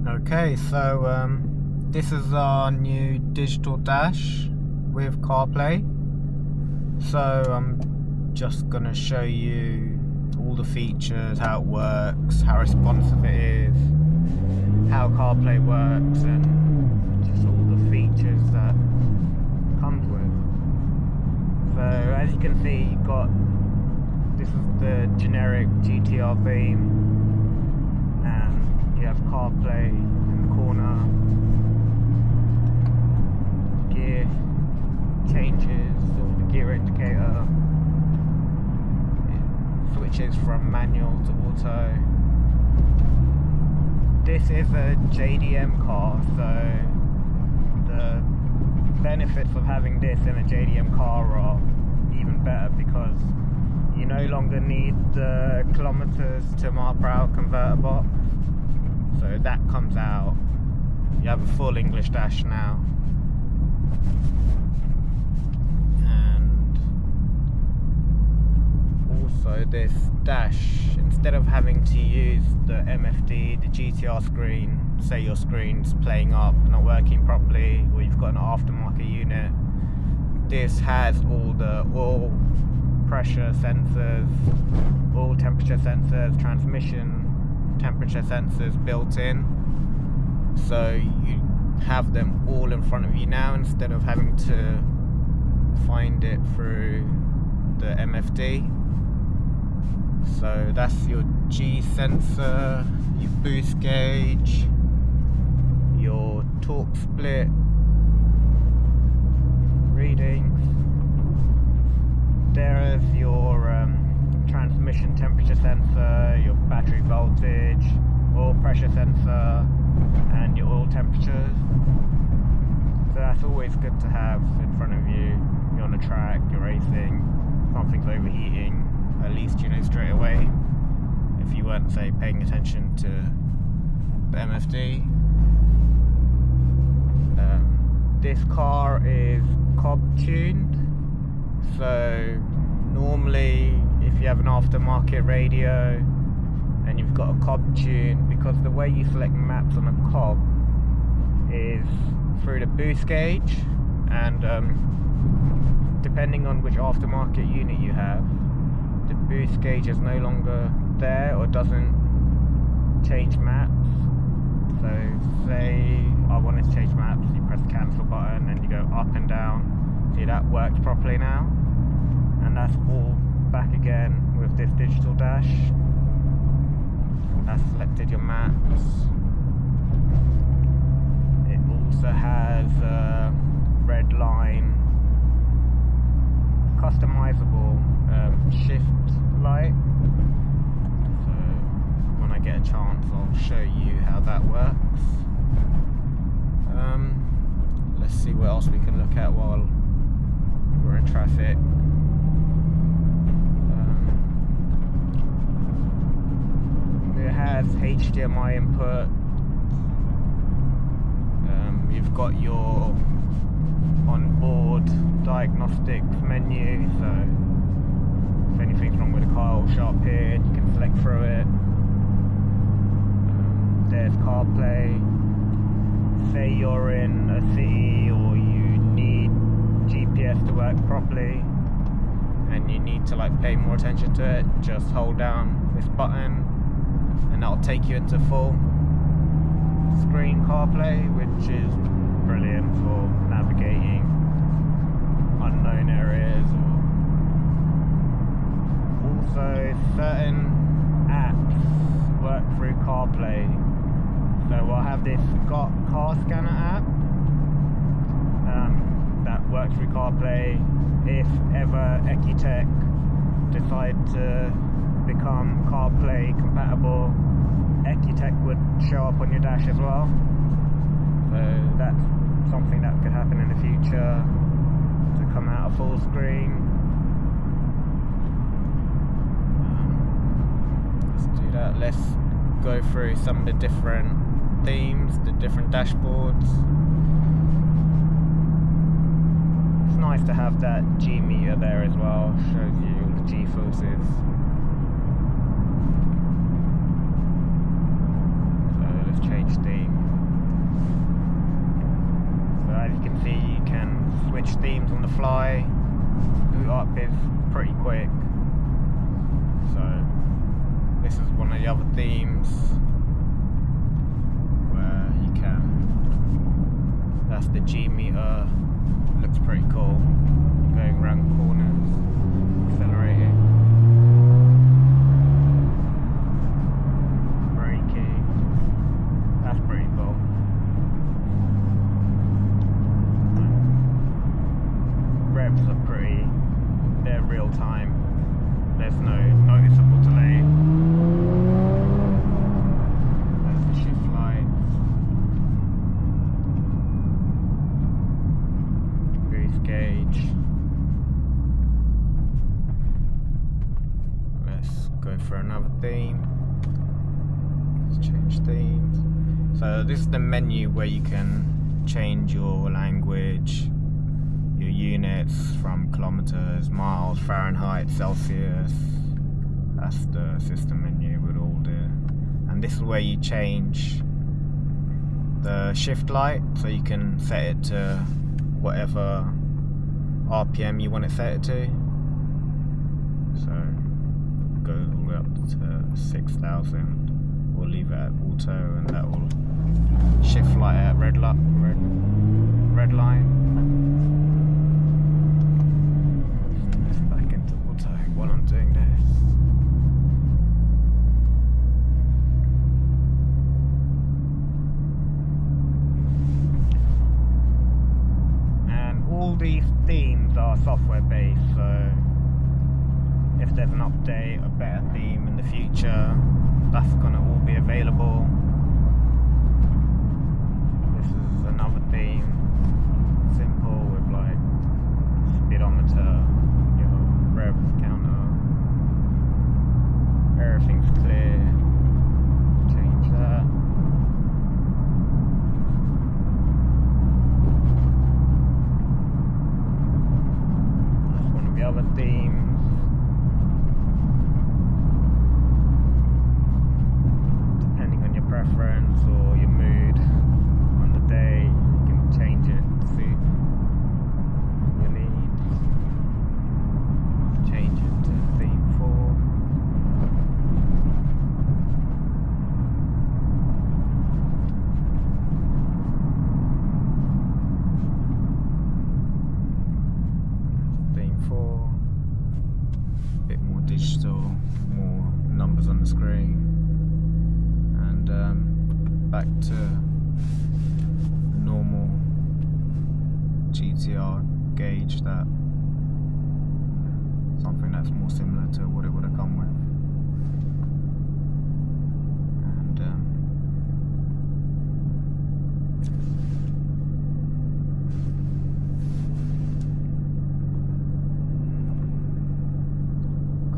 Okay, so this is our new digital dash with CarPlay. So I'm just gonna show you all the features, how it works, how responsive it is, how CarPlay works, and just all the features that it comes with. So as you can see, you've got, this is the generic GTR beam, and you have CarPlay in the corner, gear changes, or the gear indicator, it switches from manual to auto. This is a JDM car, so the benefits of having this in a JDM car are even better because you no longer need the kilometers to mile per hour converter box, so that comes out. You have a full English dash now, and also this dash, instead of having to use the MFD, the GTR screen, say your screen's playing up, not working properly, or you've got an aftermarket unit, this has all the oil pressure sensors, oil temperature sensors, transmission temperature sensors built in, so you have them all in front of you now instead of having to find it through the MFD. So that's your G sensor, your boost gauge, your torque split readings. There is your transmission temperature sensor, your battery voltage, oil pressure sensor, and your oil temperatures. So that's always good to have in front of you. You're on a track, you're racing, something's overheating, at least you know straight away if you weren't, say, paying attention to the MFD. This car is cob tuned, so normally if you have an aftermarket radio and you've got a cob tune, because the way you select maps on a cob is through the boost gauge, and depending on which aftermarket unit you have, the boost gauge is no longer there or doesn't change maps. So say I wanted to change maps, you press the cancel button and you go up and down. See, that works properly now, and that's all back again with this digital dash. That's selected your maps. It also has a red line, customizable shift light. So when I get a chance, I'll show you how that works. Let's see what else we can look at while we're in traffic. It has HDMI input. You've got your onboard diagnostics menu, so if anything's wrong with the car or sharp here, you can select through it. There's CarPlay. Say you're in a city or you need GPS to work properly and you need to pay more attention to it, just hold down this button and that'll take you into full screen CarPlay, which is brilliant for navigating unknown areas. Or also certain apps work through CarPlay. So I'll have this car scanner app that works through CarPlay. If ever Ecutech decide to become CarPlay compatible, Ecutech would show up on your dash as well. So that's something that could happen in the future, to come out of full screen. Let's do that. Let's go through some of the different themes, the different dashboards. It's nice to have that G meter there as well, shows you all the G forces. So let's change theme. themes on the fly. Boot up is pretty quick. So this is one of the other themes where you can. That's the G meter. Looks pretty cool. Going around corners, accelerating, braking. That's pretty cool. Revs are they're real time. There's no noticeable delay. There's the shift lights. Boost gauge. Let's go for another theme. Let's change themes. So this is the menu where you can change your language, your units from kilometers, miles, Fahrenheit, Celsius. That's the system menu with all the, and this is where you change the shift light, so you can set it to whatever RPM you want it set it to. So go all the way up to 6,000. We'll leave it at auto, and that will shift light at red line. Back into auto while I'm doing this. And all these themes are software based, so if there's an update, a better theme in the future, that's gonna all be available. This is another theme, simple with like speedometer, your revs counter, everything's clear. Change that. That's one of the other themes. Preference or your mood on the day, you can change it to suit your needs. Change it to theme 4. Theme 4. A bit more digital, more numbers on the screen. Back to normal GTR gauge, that something that's more similar to what it would have come with. And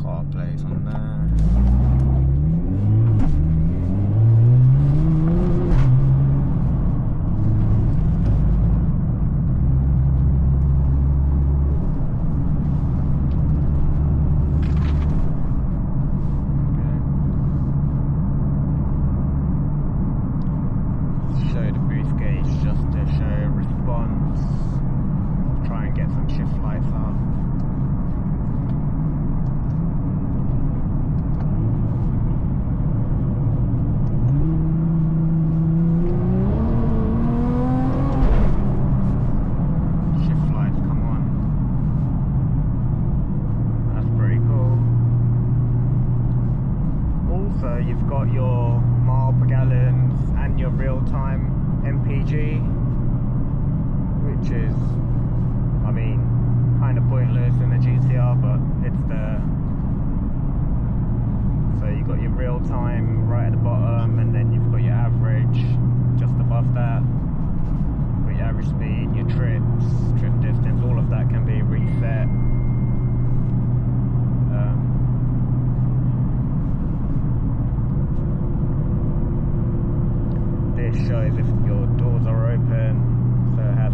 CarPlay's on there. You've got your mile per gallons and your real-time MPG, which is, I mean, kind of pointless in a GTR, but it's there. So you've got your real-time right at the bottom, and then you've got your average just above that. You've got your average speed, your trips, trip distance, all of that can be reset. This shows if your doors are open, so it has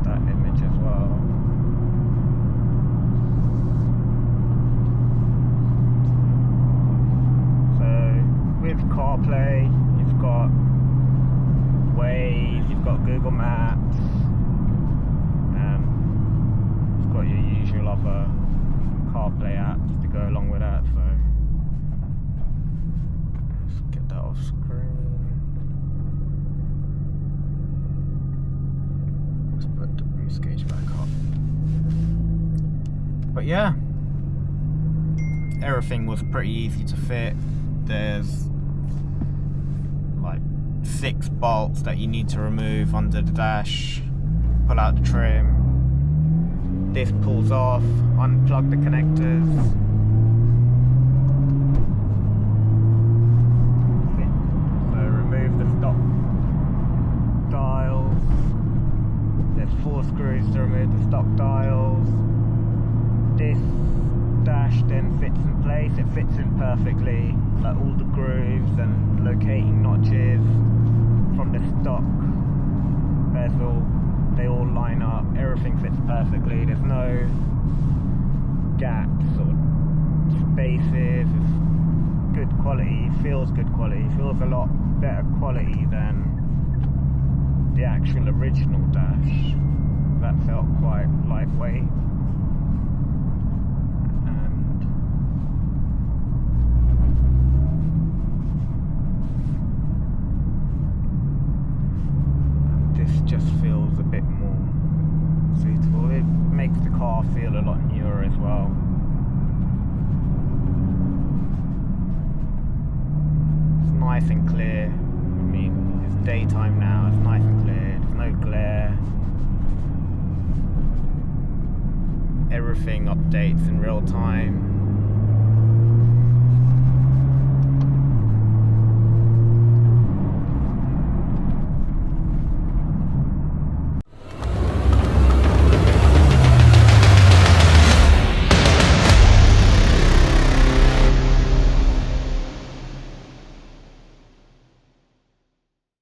that image as well. So with CarPlay, you've got Waze, you've got Google Maps, But yeah, everything was pretty easy to fit. There's like 6 bolts that you need to remove under the dash, pull out the trim. This pulls off, unplug the connectors. So remove the stock dials. There's 4 screws to remove the stock dials. This dash then fits in place. It fits in perfectly, like all the grooves and locating notches from the stock bezel. They all line up. Everything fits perfectly. There's no gaps or spaces. It's good quality. Feels good quality. Feels a lot better quality than the actual original dash. That felt quite lightweight. Just feels a bit more suitable. It makes the car feel a lot newer as well. It's nice and clear. I mean, it's daytime now, it's nice and clear, there's no glare. Everything updates in real time.